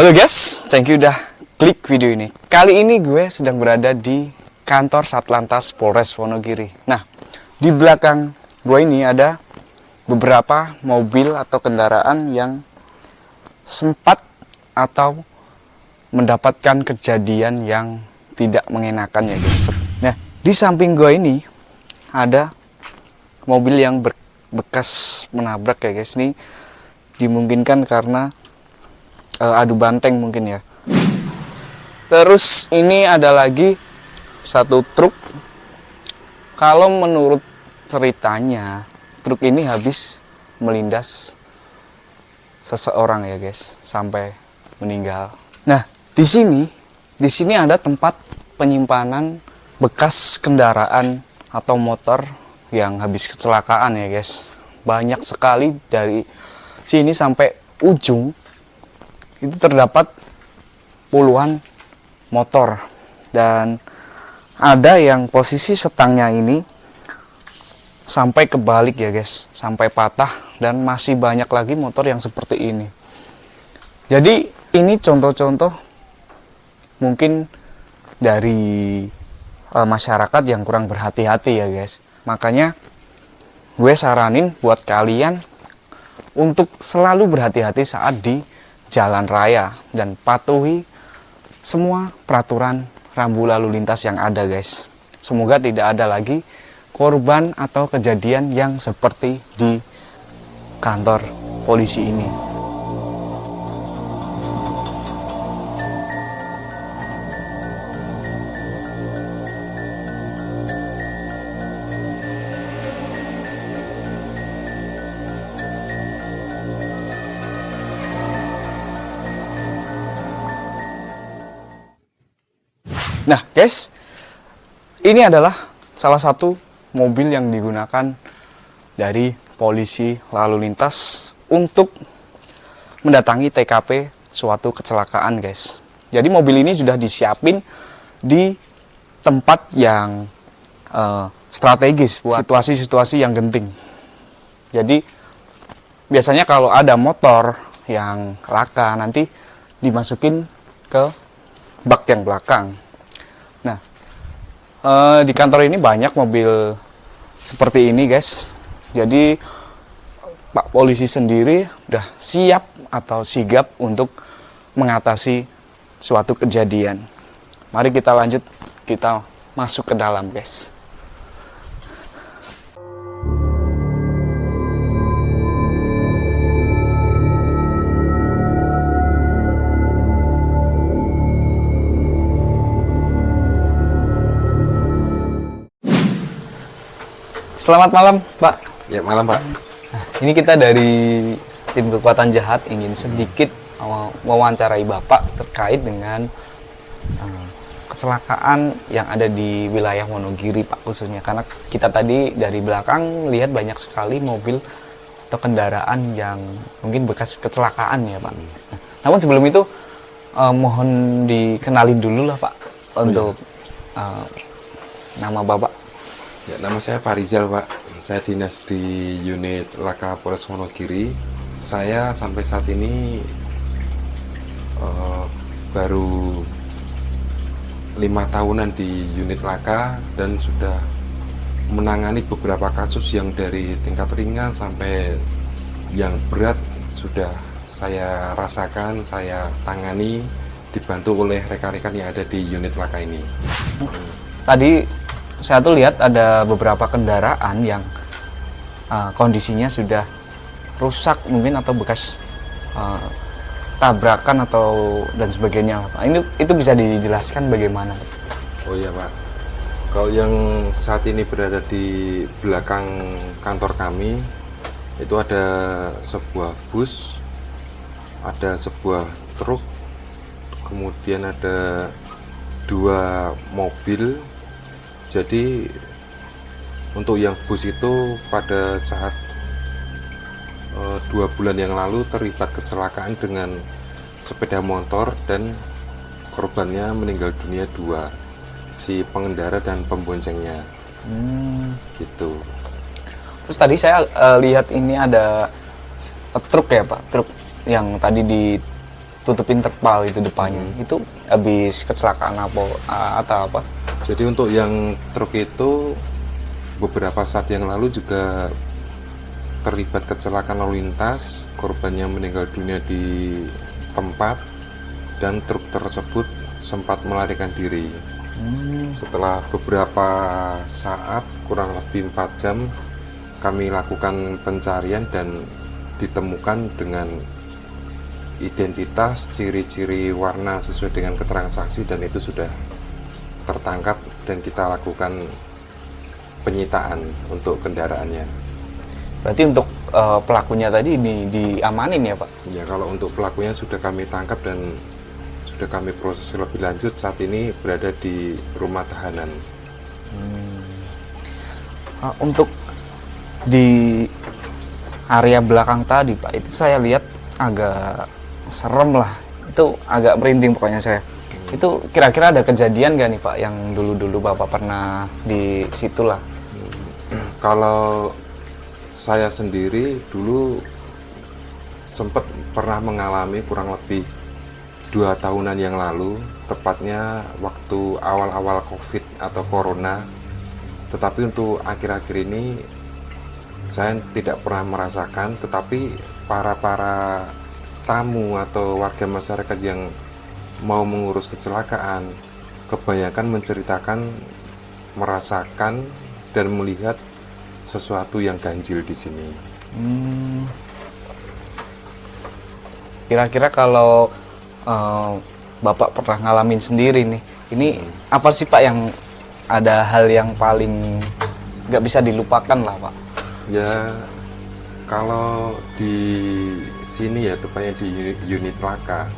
Halo guys, thank you udah klik video ini. Kali ini gue sedang berada di kantor Satlantas Polres Wonogiri. Nah, di belakang gue ini ada beberapa mobil atau kendaraan yang sempat atau mendapatkan kejadian yang tidak mengenakan ya guys. Nah, di samping gue ini ada mobil yang bekas menabrak ya guys. Ini dimungkinkan karena adu banteng mungkin ya. Terus ini ada lagi satu truk. Kalau menurut ceritanya truk ini habis melindas seseorang ya guys sampai meninggal. Nah, di sini ada tempat penyimpanan bekas kendaraan atau motor yang habis kecelakaan ya guys. Banyak sekali dari sini sampai ujung itu terdapat puluhan motor, dan ada yang posisi setangnya ini sampai kebalik ya guys, sampai patah, dan masih banyak lagi motor yang seperti ini. Jadi ini contoh-contoh mungkin dari masyarakat yang kurang berhati-hati ya guys. Makanya gue saranin buat kalian untuk selalu berhati-hati saat di jalan raya dan patuhi semua peraturan rambu lalu lintas yang ada guys. Semoga tidak ada lagi korban atau kejadian yang seperti di kantor polisi ini. Nah guys, ini adalah salah satu mobil yang digunakan dari polisi lalu lintas untuk mendatangi TKP suatu kecelakaan guys. Jadi mobil ini sudah disiapin di tempat yang strategis buat situasi-situasi yang genting. Jadi biasanya kalau ada motor yang laka nanti dimasukin ke bak yang belakang. Nah, di kantor ini banyak mobil seperti ini guys. Jadi Pak Polisi sendiri udah siap atau sigap untuk mengatasi suatu kejadian. Mari kita lanjut, kita masuk ke dalam guys. Selamat malam, Pak. Ya, malam, Pak. Nah, ini kita dari tim kekuatan jahat ingin sedikit mewawancarai Bapak terkait dengan kecelakaan yang ada di wilayah Wonogiri, Pak, khususnya. Karena kita tadi dari belakang lihat banyak sekali mobil atau kendaraan yang mungkin bekas kecelakaan ya, Pak. Nah, namun sebelum itu, mohon dikenalin dulu lah, Pak, untuk nama Bapak. Ya, nama saya Farizal, Pak. Saya dinas di unit Laka Polres Wonogiri. Saya sampai saat ini baru 5 tahunan di unit Laka dan sudah menangani beberapa kasus yang dari tingkat ringan sampai yang berat sudah saya rasakan, saya tangani, dibantu oleh rekan-rekan yang ada di unit Laka ini. Tadi saya tuh lihat ada beberapa kendaraan yang kondisinya sudah rusak mungkin atau bekas tabrakan atau dan sebagainya, Pak. Itu bisa dijelaskan bagaimana? Oh iya, Pak. Kalau yang saat ini berada di belakang kantor kami itu ada sebuah bus, ada sebuah truk, kemudian ada 2 mobil. Jadi untuk yang bus itu pada saat 2 bulan yang lalu terlibat kecelakaan dengan sepeda motor dan korbannya meninggal dunia 2, si pengendara dan pemboncengnya. Gitu. Terus tadi saya lihat ini ada truk ya Pak, truk yang tadi tutupin terpal itu depannya. Itu habis kecelakaan apa atau apa? Jadi untuk yang truk itu beberapa saat yang lalu juga terlibat kecelakaan lalu lintas, korbannya meninggal dunia di tempat dan truk tersebut sempat melarikan diri. Setelah beberapa saat, kurang lebih 4 jam, kami lakukan pencarian dan ditemukan dengan identitas, ciri-ciri warna sesuai dengan keterangan saksi, dan itu sudah tertangkap dan kita lakukan penyitaan untuk kendaraannya. Berarti untuk pelakunya tadi ini diamanin ya Pak? Ya, kalau untuk pelakunya sudah kami tangkap dan sudah kami proses lebih lanjut. Saat ini berada di rumah tahanan. Untuk di area belakang tadi Pak, itu saya lihat agak serem lah. Itu agak merinding pokoknya saya. Itu kira-kira ada kejadian gak nih Pak yang dulu-dulu Bapak pernah di situ lah? Kalau saya sendiri dulu sempat pernah mengalami kurang lebih 2 tahunan yang lalu, tepatnya waktu awal-awal COVID atau Corona. Tetapi untuk akhir-akhir ini saya tidak pernah merasakan, tetapi para tamu atau warga masyarakat yang mau mengurus kecelakaan kebanyakan menceritakan merasakan dan melihat sesuatu yang ganjil di sini. Kira-kira kalau Bapak pernah ngalamin sendiri nih, ini apa sih Pak yang ada hal yang paling nggak bisa dilupakan lah Pak? Ya, kalau di sini ya, tepatnya di unit laka,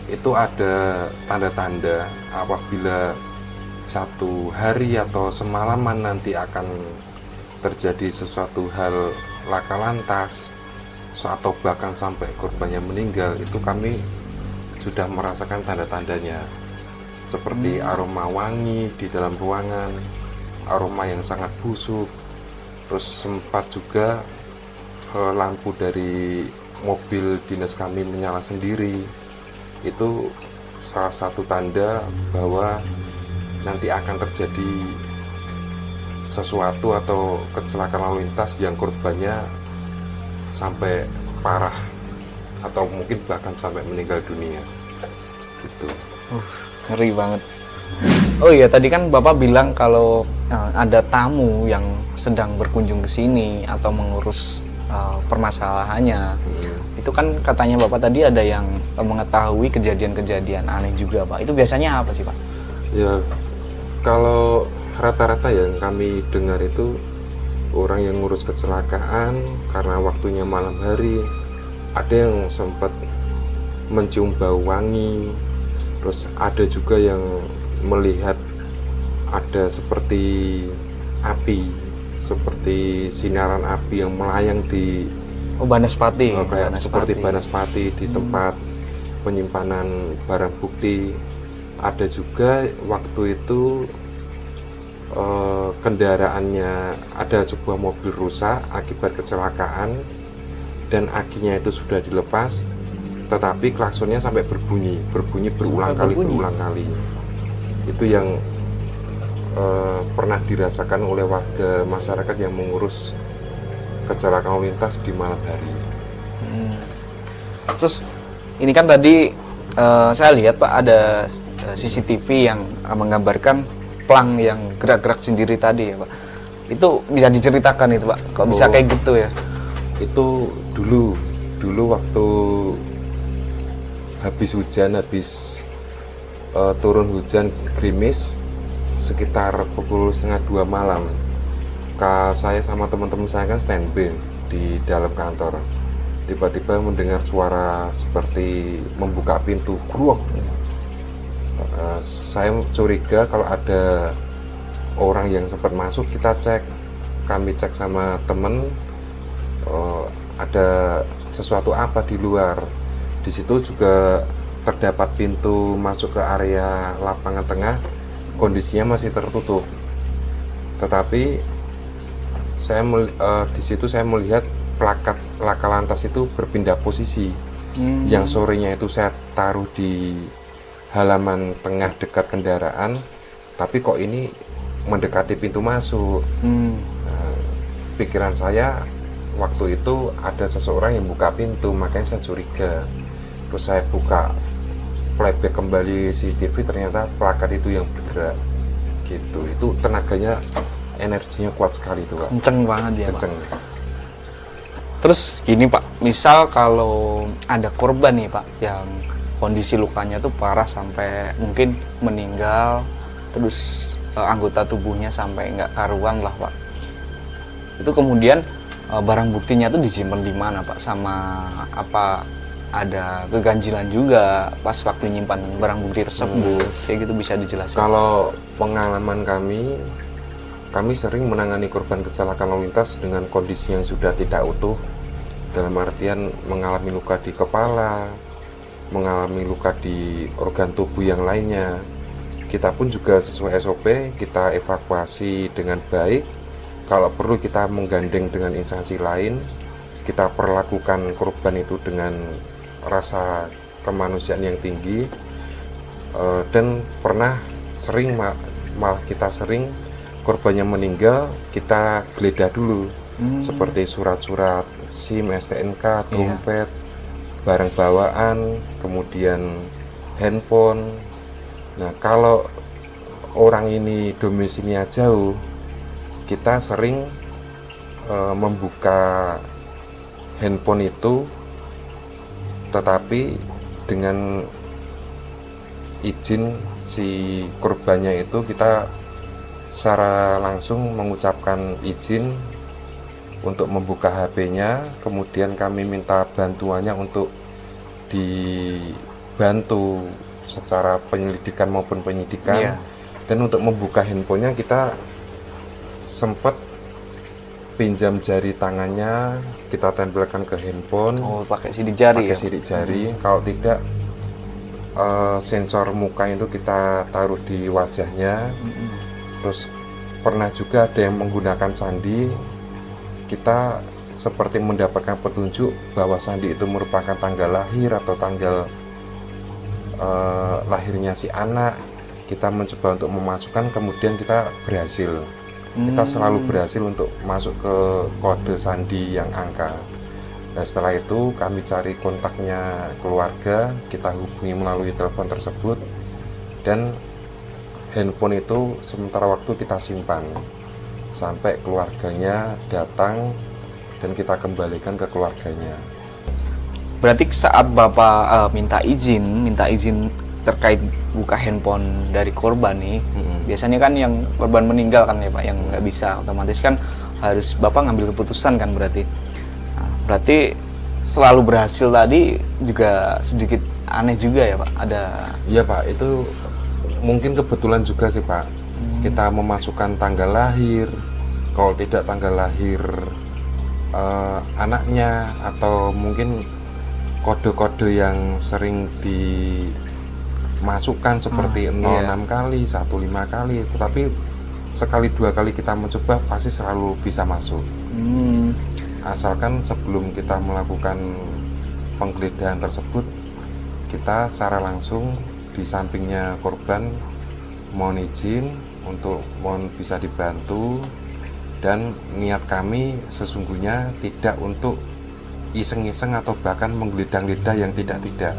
itu ada tanda-tanda apabila satu hari atau semalaman nanti akan terjadi sesuatu hal laka lantas atau bahkan sampai korbannya meninggal. Itu kami sudah merasakan tanda-tandanya, seperti aroma wangi di dalam ruangan, aroma yang sangat busuk, terus sempat juga lampu dari mobil dinas kami menyala sendiri. Itu salah satu tanda bahwa nanti akan terjadi sesuatu atau kecelakaan lalu lintas yang korbannya sampai parah atau mungkin bahkan sampai meninggal dunia. Gitu. Ngeri banget. Oh iya, tadi kan Bapak bilang kalau ada tamu yang sedang berkunjung ke sini atau mengurus permasalahannya. Itu kan katanya Bapak tadi ada yang mengetahui kejadian-kejadian aneh juga Pak. Itu biasanya apa sih Pak? Ya, kalau rata-rata yang kami dengar itu orang yang ngurus kecelakaan karena waktunya malam hari, ada yang sempat mencium bau wangi, terus ada juga yang melihat ada seperti api, seperti sinaran api yang melayang di Banaspati. kayak seperti banaspati di tempat penyimpanan barang bukti. Ada juga waktu itu kendaraannya, ada sebuah mobil rusak akibat kecelakaan dan akinya itu sudah dilepas, tetapi klaksonnya sampai berbunyi berulang kali. Itu yang pernah dirasakan oleh warga masyarakat yang mengurus kecelakaan lalu lintas di malam hari. Terus ini kan tadi saya lihat Pak ada CCTV yang menggambarkan plang yang gerak-gerak sendiri tadi ya Pak. Itu bisa diceritakan itu Pak, kok bisa kayak gitu ya? Itu dulu waktu habis hujan, turun hujan gerimis sekitar pukul 1:30 malam. Saya sama teman-teman saya kan standby di dalam kantor. Tiba-tiba mendengar suara seperti membuka pintu, gruak. Saya curiga kalau ada orang yang sempat masuk. Kami cek sama temen, ada sesuatu apa di luar. Di situ juga terdapat pintu masuk ke area lapangan tengah, kondisinya masih tertutup. Tetapi di situ saya melihat plakat Laka Lantas itu berpindah posisi. Yang sorenya itu saya taruh di halaman tengah dekat kendaraan, tapi kok ini mendekati pintu masuk. Pikiran saya waktu itu ada seseorang yang buka pintu, makanya saya curiga. Terus saya buka playback kembali CCTV, ternyata plakat itu yang bergerak gitu. Itu tenaganya, energinya kuat sekali itu, Pak. Kenceng banget ya, Kenceng. Pak. Terus gini Pak, misal kalau ada korban nih Pak yang kondisi lukanya tuh parah sampai mungkin meninggal, terus anggota tubuhnya sampai nggak karuan lah Pak. Itu kemudian barang buktinya tuh disimpan di mana Pak? Sama apa ada keganjilan juga pas waktu nyimpan barang bukti tersebut? Kayak gitu bisa dijelaskan. Kalau pengalaman kami sering menangani korban kecelakaan lalu lintas dengan kondisi yang sudah tidak utuh, dalam artian mengalami luka di kepala, mengalami luka di organ tubuh yang lainnya. Kita pun juga sesuai SOP, kita evakuasi dengan baik. Kalau perlu kita menggandeng dengan instansi lain, kita perlakukan korban itu dengan rasa kemanusiaan yang tinggi. Dan pernah sering, malah kita sering korbannya meninggal, kita geledah dulu, seperti surat-surat SIM, STNK, dompet, barang bawaan, kemudian handphone. Nah, kalau orang ini domisilinya jauh, kita sering membuka handphone itu, tetapi dengan izin si korbannya itu kita secara langsung mengucapkan izin untuk membuka HP-nya, kemudian kami minta bantuannya untuk dibantu secara penyelidikan maupun penyidikan. Dan untuk membuka handphonenya kita sempat pinjam jari tangannya, kita tempelkan ke handphone. Oh, pakai sidik jari. Pakai sidik jari. Kalau tidak, sensor muka itu kita taruh di wajahnya. Terus pernah juga ada yang menggunakan sandi. Kita seperti mendapatkan petunjuk bahwa sandi itu merupakan tanggal lahir atau tanggal lahirnya si anak. Kita mencoba untuk memasukkan, kemudian kita berhasil. Kita selalu berhasil untuk masuk ke kode sandi yang angka. Nah, setelah itu kami cari kontaknya keluarga, kita hubungi melalui telepon tersebut, dan handphone itu sementara waktu kita simpan sampai keluarganya datang dan kita kembalikan ke keluarganya. Berarti saat Bapak minta izin terkait buka handphone dari korban nih, biasanya kan yang korban meninggal kan ya Pak, yang nggak bisa, otomatis kan harus Bapak ngambil keputusan kan berarti. Nah, berarti selalu berhasil tadi juga sedikit aneh juga ya Pak, ada. Iya Pak, itu mungkin kebetulan juga sih Pak. Kita memasukkan tanggal lahir, kalau tidak tanggal lahir anaknya, atau mungkin kode-kode yang sering dimasukkan seperti 06 kali, 15 kali, tetapi sekali dua kali kita mencoba pasti selalu bisa masuk. Asalkan sebelum kita melakukan penggeledahan tersebut, kita secara langsung di sampingnya korban mohon izin untuk mohon bisa dibantu, dan niat kami sesungguhnya tidak untuk iseng-iseng atau bahkan menggeledah-geledah yang tidak-tidak.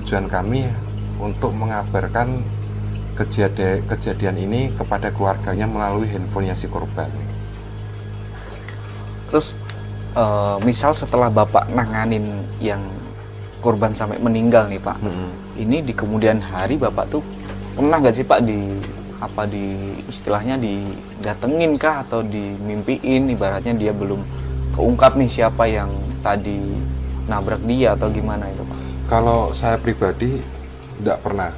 Tujuan kami untuk mengabarkan kejadian ini kepada keluarganya melalui handphonenya si korban. Terus misal setelah Bapak nanganin yang korban sampai meninggal nih Pak, ini di kemudian hari Bapak tuh pernah nggak sih Pak di istilahnya didatengin kah atau dimimpiin, ibaratnya dia belum keungkap nih siapa yang tadi nabrak dia atau gimana itu Pak? Kalau saya pribadi tidak pernah.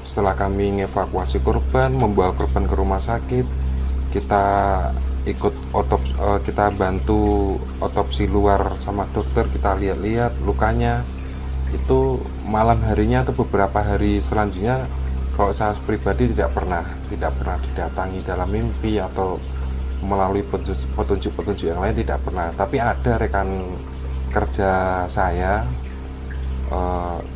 Setelah kami mengevakuasi korban, membawa korban ke rumah sakit, kita ikut kita bantu otopsi luar sama dokter, kita lihat-lihat lukanya. Itu malam harinya atau beberapa hari selanjutnya, kalau saya pribadi tidak pernah didatangi dalam mimpi atau melalui petunjuk-petunjuk yang lain, tidak pernah. Tapi ada rekan kerja saya,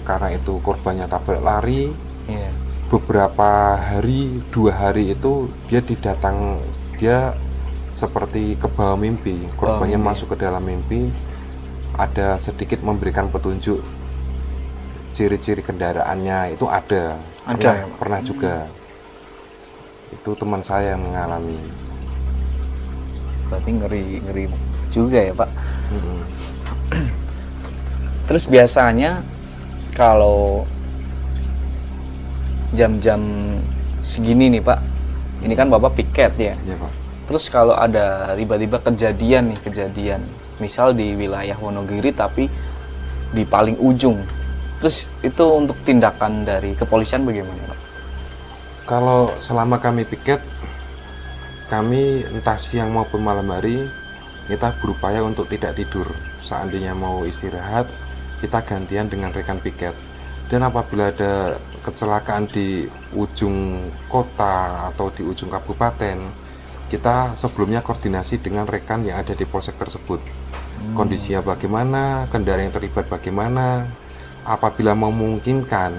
karena itu korbannya tabrak lari. Iya. Beberapa hari, 2 hari itu dia seperti ke bawah mimpi. Korbannya mimpi. masuk ke dalam mimpi, ada sedikit memberikan petunjuk ciri-ciri kendaraannya itu ada. Ada, ya, Pak? Pernah juga. Itu teman saya yang mengalami. Berarti ngeri juga ya, Pak. Mm-mm. Terus biasanya kalau jam-jam segini nih, Pak, ini kan Bapak piket ya. Ya, Pak. Terus kalau ada tiba-tiba kejadian, misal di wilayah Wonogiri tapi di paling ujung, terus itu untuk tindakan dari kepolisian bagaimana, Pak? Kalau selama kami piket, kami entah siang maupun malam hari, kita berupaya untuk tidak tidur. Seandainya mau istirahat, kita gantian dengan rekan piket. Dan apabila ada kecelakaan di ujung kota atau di ujung kabupaten, kita sebelumnya koordinasi dengan rekan yang ada di polsek tersebut. Kondisinya bagaimana, kendaraan yang terlibat bagaimana. Apabila memungkinkan,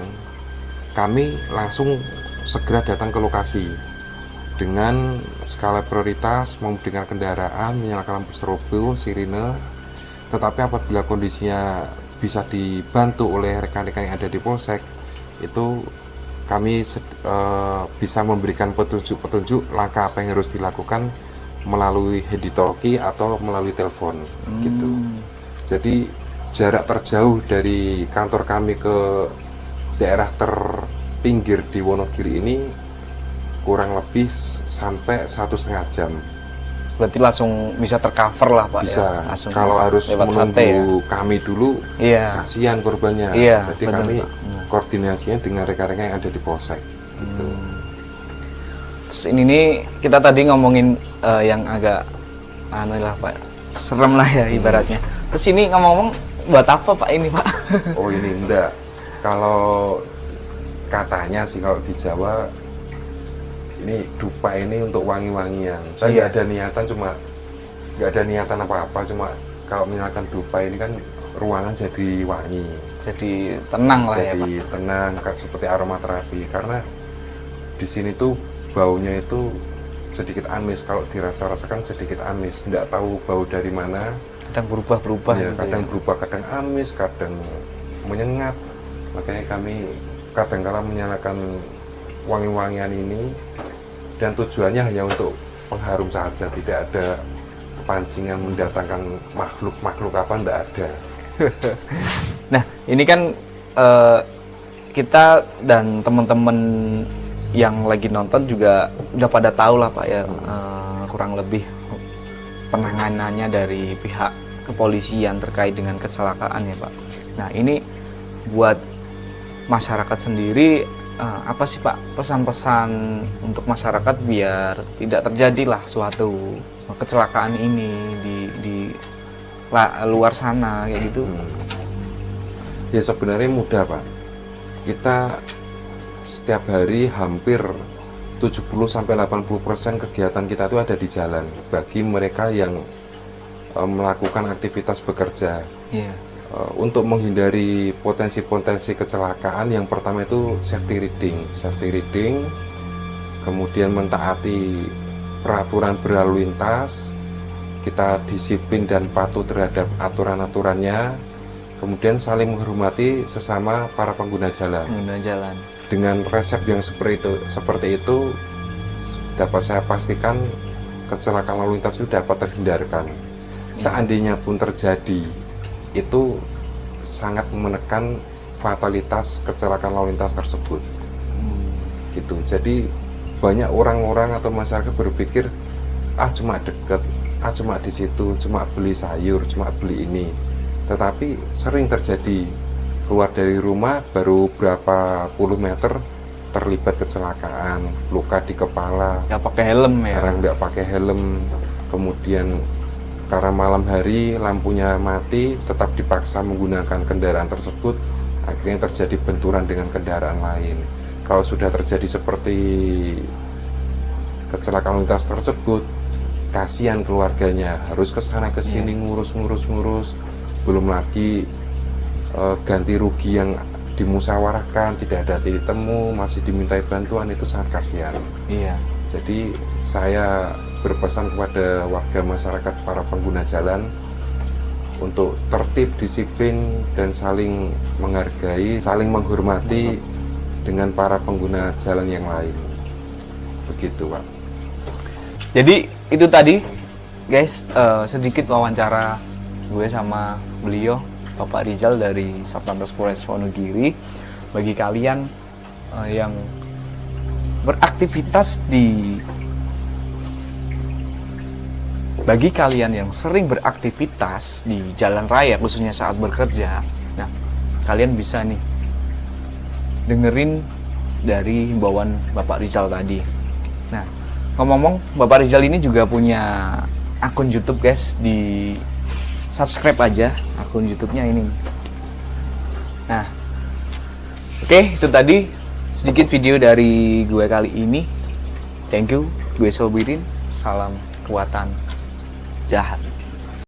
kami langsung segera datang ke lokasi dengan skala prioritas, dengan kendaraan, menyalakan lampu strobo, sirine. Tetapi apabila kondisinya bisa dibantu oleh rekan-rekan yang ada di polsek, itu kami bisa memberikan petunjuk-petunjuk langkah apa yang harus dilakukan melalui handy talkie atau melalui telepon gitu. Jadi jarak terjauh dari kantor kami ke daerah terpinggir di Wonogiri ini kurang lebih sampai 1,5 jam. Berarti langsung bisa tercover lah, Pak. Bisa. Ya? Langsung Kalau harus lewat menunggu HT, ya? kami dulu, Iya. kasihan korbannya. Iya, Jadi betul, kami Pak. koordinasinya dengan rekan-rekan yang ada di polsek. Gitu. Terus ini nih kita tadi ngomongin yang agak lah, Pak, serem lah ya ibaratnya. Terus ini ngomong-ngomong buat apa, Pak, ini, Pak? Oh, ini enggak. Kalau katanya sih kalau di Jawa ini dupa ini untuk wangi-wangian. Saya nggak ada niatan, nggak ada niatan apa-apa, cuma kalau misalkan dupa ini kan ruangan jadi wangi, Jadi tenang lah ya, Pak. jadi tenang, seperti aromaterapi. Karena di sini tuh baunya itu sedikit amis, kalau dirasa-rasakan sedikit amis, nggak tahu bau dari mana. Kadang berubah-berubah Ya, gitu kadang ya. berubah, kadang amis, kadang menyengat. Makanya kami kadang-kala menyalakan wangi-wangian ini, dan tujuannya hanya untuk pengharum saja, tidak ada pancingan mendatangkan makhluk apa, enggak ada. Nah, ini kan kita dan teman-teman yang lagi nonton juga udah pada tahu lah, Pak, ya, kurang lebih penanganannya dari pihak kepolisian terkait dengan kecelakaan ya, Pak. Nah, ini buat masyarakat sendiri, apa sih, Pak, pesan-pesan untuk masyarakat biar tidak terjadilah suatu kecelakaan ini di luar sana kayak gitu? Ya sebenarnya mudah, Pak. Kita setiap hari hampir 70-80% kegiatan kita itu ada di jalan bagi mereka yang melakukan aktivitas bekerja. Iya. Untuk menghindari potensi-potensi kecelakaan, yang pertama itu safety reading, kemudian mentaati peraturan berlalu lintas, kita disiplin dan patuh terhadap aturan-aturannya, kemudian saling menghormati sesama para pengguna jalan. Dengan resep yang seperti itu dapat saya pastikan kecelakaan lalu lintas itu dapat terhindarkan. Seandainya pun terjadi, itu sangat menekan fatalitas kecelakaan lalu lintas tersebut. Gitu. Jadi banyak orang-orang atau masyarakat berpikir, cuma deket, cuma di situ, cuma beli sayur, cuma beli ini. Tetapi sering terjadi, keluar dari rumah baru berapa puluh meter terlibat kecelakaan, luka di kepala, nggak pakai helm ya, karena nggak pakai helm, kemudian karena malam hari lampunya mati tetap dipaksa menggunakan kendaraan tersebut, akhirnya terjadi benturan dengan kendaraan lain. Kalau sudah terjadi seperti kecelakaan lintas tersebut, kasihan keluarganya, harus ke sana ke sini ngurus, belum lagi ganti rugi yang dimusyawarahkan, tidak ada titik temu, masih dimintai bantuan, itu sangat kasihan. Iya. Jadi saya berpesan kepada warga masyarakat, para pengguna jalan, untuk tertib, disiplin, dan saling menghargai, saling menghormati dengan para pengguna jalan yang lain. Begitu, Pak. Jadi itu tadi guys, sedikit wawancara gue sama beliau, Bapak Rizal dari Satlantas Polres Wonogiri. Bagi kalian yang beraktivitas bagi kalian yang sering beraktivitas di jalan raya, khususnya saat bekerja, nah kalian bisa nih dengerin dari himbauan Bapak Rizal tadi. Nah, ngomong-ngomong, Bapak Rizal ini juga punya akun YouTube guys, di subscribe aja akun YouTube-nya ini. Nah, oke, itu tadi sedikit video dari gue kali ini. Thank you, gue Sobirin. Salam kekuatan jahat.